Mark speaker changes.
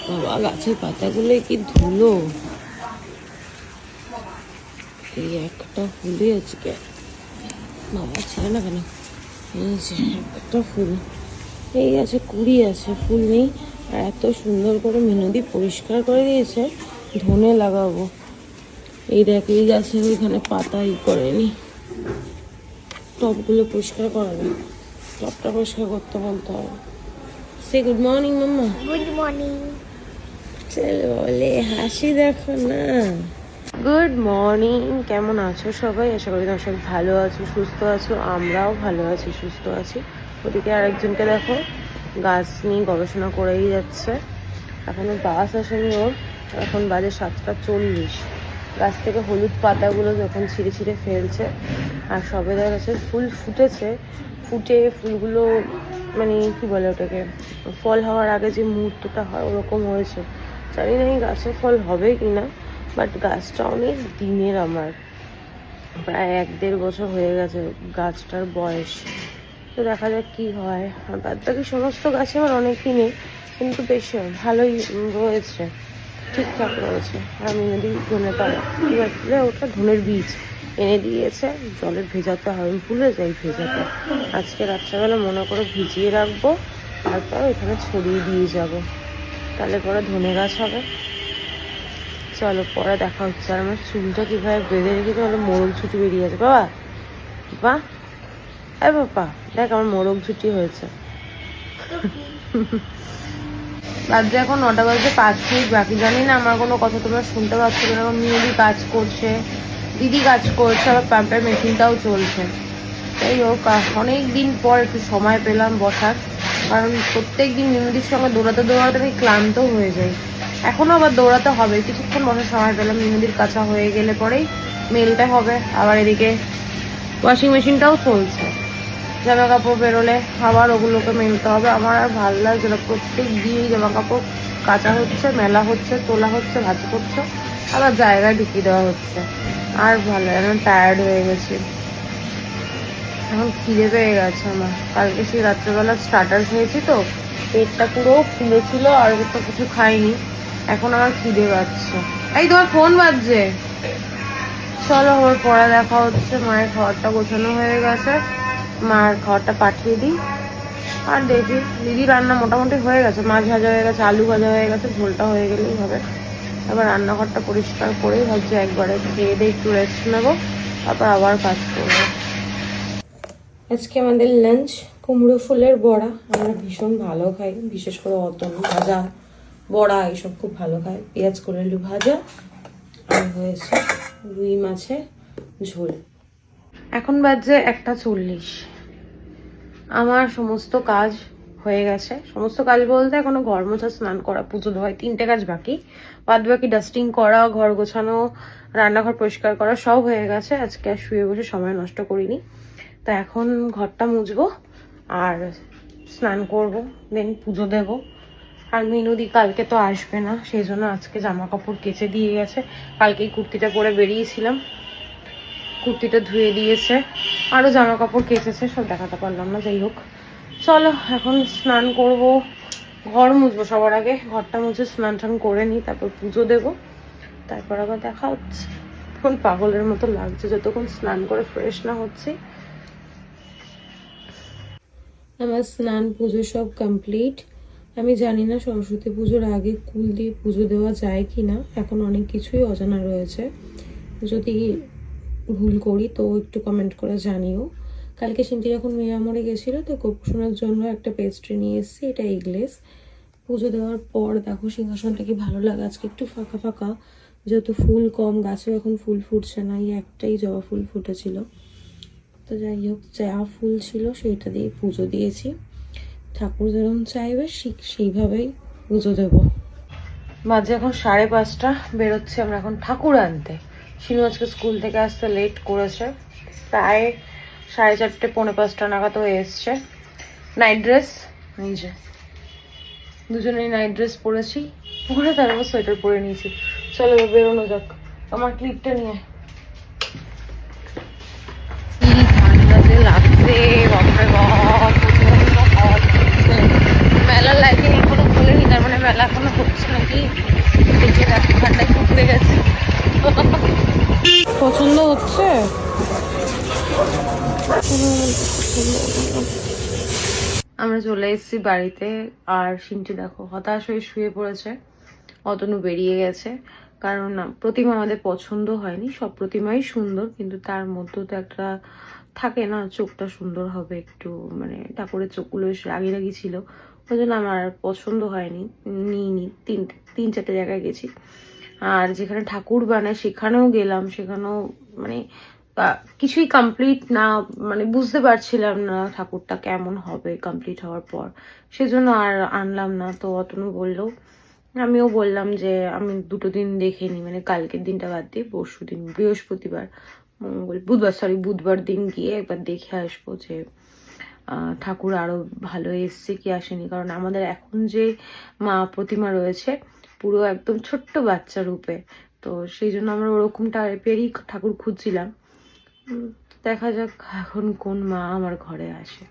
Speaker 1: বাবা গাছের পাতাগুলো কি ধুলো। এই একটা ফুলই আজকে বাবা ছেড়ে না কেন, এই যে একটা ফুল, এই আছে কুড়ি আছে, ফুল নেই। আর এত সুন্দর করে মিনতি পরিষ্কার করে দিয়েছে, ধনে লাগাবো। এই দেখ এই গাছের ওইখানে পাতা করেনি, টবগুলো পরিষ্কার করাবে, টবটা পরিষ্কার করতে বলতে হবে। সে good morning mamma.
Speaker 2: Good morning.
Speaker 1: চলো বলে হাসি দেখো না। গুড মর্নিং, কেমন আছো সবাই? আশা করি তোমার সবাই ভালো আছো, সুস্থ আছো। আমরাও ভালো আছি, সুস্থ আছি। ওদিকে আরেকজনকে দেখো গাছ নিয়ে গবেষণা করেই যাচ্ছে। এখনো বাস আসেনি ওর, এখন বাজে 7:40। গাছ থেকে হলুদ পাতাগুলো যখন ছিঁড়ে ছিঁড়ে ফেলছে, আর সবে দেখা যাচ্ছে ফুল ফুটেছে, ফুটে ফুলগুলো মানে কি বলে ওটাকে, ফল হওয়ার আগে যে মুহূর্তটা হয় ওরকম হয়েছে। জানি না এই গাছে ফল হবে কি না, বাট গাছটা অনেক দিনের, আমার প্রায় 1-1.5 বছর হয়ে গেছে গাছটার বয়স। তো দেখা যাক কি হয়। আর বাদ বাকি সমস্ত গাছে আমার অনেক দিনে, কিন্তু বেশ ভালোই রয়েছে, ঠিকঠাক রয়েছে। আর মিনতি ধনে পাতা কী বলে ওটা, ধনের বীজ এনে দিয়েছে, জলে ভেজাতে হবে, ভুলে যাই ভেজাতে। আজকে রাত্রেবেলা মনে করে ভিজিয়ে রাখবো, তারপর এখানে ছড়িয়ে দিয়ে যাব, তাহলে পরে ধনে গাছ হবে। চলো পরে দেখা হচ্ছে। আর আমার চুলটা কীভাবে বেঁধে রেখেছি, তাহলে মোরগ ছুটি বেরিয়ে আছে। বাবা বা বাবা দেখ আমার মোরগ ছুটি হয়েছে। বাজে এখন 9টা বাজে 5 মিনিট বাকি। জানি না আমার কোনো কথা তোমরা শুনতে পাচ্ছ কিনা। আমার মেয়েদি কাজ করছে, দিদি কাজ করছে, আবার পাম্পের মেশিনটাও চলছে। যাই হোক, অনেক দিন পর একটু সময় পেলাম বসার, কারণ প্রত্যেক দিন মিনুদির সঙ্গে দৌড়াতে দৌড়াতে আমি ক্লান্ত হয়ে যাই। এখনও আবার দৌড়াতে হবে, কিছুক্ষণ বসার সময় পেলাম। মিনুদির কাঁচা হয়ে গেলে পরেই মেলতে হবে। আবার এদিকে ওয়াশিং মেশিনটাও চলছে, জামা কাপড় বেরোলে আবার ওগুলোকে মেলতে হবে। আমার আর ভালো লাগছে না, প্রত্যেক দিন জামা কাপড় কাচা হচ্ছে, মেলা হচ্ছে, তোলা হচ্ছে, ভাজ করছে, আবার জায়গায় ঢুকিয়ে দেওয়া হচ্ছে। আর ভালো লাগে না, টায়ার্ড হয়ে গেছি। এখন খিদে পেয়ে গেছে আমার। কালকে সেই রাত্রেবেলা স্টার্টার খেয়েছি, তো পেটটা পুরো ফুলেছিল, আর তো কিছু খাইনি। এখন আমার খিদে পাচ্ছে। এই তোমার ফোন বাজছে। চলো আমার পরে দেখা হচ্ছে। মায়ের খাবারটা গোছানো হয়ে গেছে, মার খাবারটা পাঠিয়ে দিই। আর দেখি দিদি রান্না মোটামুটি হয়ে গেছে, মাছ ভাজা হয়ে গেছে, আলু ভাজা হয়ে গেছে, ঝোলটা হয়ে গেলেই হবে। এবার রান্নাঘরটা পরিষ্কার করেই ভাবছি একবারে খেয়ে দিয়ে একটু রেস্ট নেবো, তারপর আবার কাজ করবো। আজকে আমাদের লাঞ্চ কুমড়ো ফুলের বড়া। আমরা ভীষণ ভালো খাই, বিশেষ করে অতন ভাজা বড়া এইসব খুব ভালো খাই। পেঁয়াজ করে আলু ভাজা, আর হয়েছে রুই মাছের ঝোল। এখন বাজে 1:40। আমার সমস্ত কাজ হয়ে গেছে। সমস্ত কাজ বলতে এখনো ঘর মোছা, স্নান করা, পুজো দেওয়া, 3টে কাজ বাকি। বাদ বাকি ডাস্টিং করা, ঘর গোছানো, রান্নাঘর পরিষ্কার করা সব হয়ে গেছে। আজকে আর শুয়ে বসে সময় নষ্ট করিনি। তো এখন ঘরটা মুছবো আর স্নান করব, দেন পুজো দেব। আর মিনুদি কালকে তো আসবে না, সেই জন্য আজকে জামা কাপড় কেচে দিয়ে গেছে। কালকে এই কুর্তিটা পরে বেরিয়েছিলাম, কুর্তিটা ধুয়ে দিয়েছে, আরও জামা কাপড় কেচেছে, সব দেখাতে পারলাম না। যাই হোক, চলো এখন স্নান করব, ঘর মুছবো সবার আগে। ঘরটা মুছে স্নান টান করে নিই, তারপর পুজো দেব, তারপর আবার দেখা হচ্ছে। এখন পাগলের মতো লাগছে যতক্ষণ স্নান করে ফ্রেশ না হচ্ছে। আমার স্নান পুজো সব কমপ্লিট। আমি জানি না সরস্বতী পুজোর আগে কুল দিয়ে পুজো দেওয়া যায় কি না, এখন অনেক কিছুই অজানা রয়েছে। যদি ভুল করি তো একটু কমেন্ট করে জানিও। কালকে সিনটি যখন মিয়ামরে গেছিলো, তো গোপসোনার জন্য একটা পেস্ট্রি নিয়ে এসেছি, এটা এগলেস। পুজো দেওয়ার পর দেখো সিংহাসনটা কি ভালো লাগে। আজকে একটু ফাঁকা ফাঁকা, যেহেতু ফুল কম, গাছেও এখন ফুল ফুটছে না, এই একটাই জবা ফুল ফুটেছিল। তো যাই হোক, যা ফুল ছিল সেইটা দিয়ে পুজো দিয়েছি। ঠাকুর যেরকম চাইবে সেইভাবেই পুজো দেব। বাজে এখন 5:30, বেরোচ্ছি আমরা এখন ঠাকুর আনতে। শিনু আজকে স্কুল থেকে আসতে লেট করেছে, প্রায় 4:30 4:45 নাগাদ ও এসছে। নাইট ড্রেস, এই যে দুজনেই নাইট ড্রেস পরেছি, পরে তারপর সোয়েটার পরে নিয়েছি। চলো বেরোনো যাক। আমার ক্লিপটা নিয়ে লাগছে, বাপরে বাপ, মেলার লাইটিং এখনো খুলে খোলেনি, তার মানে মেলা এখনো হচ্ছে নাকি। দেখে দেখো ঠান্ডায় কুকড়ে গেছে। পছন্দ হচ্ছে? আমরা চলে এসেছি বাড়িতে, আর সিনটি দেখো হতাশ হয়ে শুয়ে পড়েছে। অতনু বেরিয়ে গেছে, কারণ প্রতিমা আমাদের পছন্দ হয়নি। সব প্রতিমাই সুন্দর, কিন্তু তার মধ্যে তো একটা থাকে না, চোখটা সুন্দর হবে একটু, মানে ঠাকুরের চোখগুলো রাগি রাগি ছিল, ওই জন্য আমার পছন্দ হয়নি, নিইনি। তিন চারটে জায়গায় গেছি, আর যেখানে ঠাকুর বানায় সেখানেও গেলাম, সেখানেও মানে কিছুই কমপ্লিট না, মানে বুঝতে পারছিলাম না ঠাকুরটা কেমন হবে কমপ্লিট হওয়ার পর, সেজন্য আর আনলাম না। তো অতনু বললো, আমিও বললাম যে আমি 2 দিন দেখে নিই, মানে কালকের দিনটা বাদ দিয়ে পরশু দিন, বৃহস্পতিবার, বুধবার দিন গিয়ে একবার দেখে আসবো যে ঠাকুর আরো ভালো এসছে কি আসেনি। কারণ আমাদের এখন যে মা প্রতিমা রয়েছে পুরো একদম ছোট্ট বাচ্চা রূপে, তো সেই জন্য আমরা ওরকম টাইপেরই ঠাকুর খুঁজছিলাম। দেখা যাক এখন কোন মা আমার ঘরে আসে।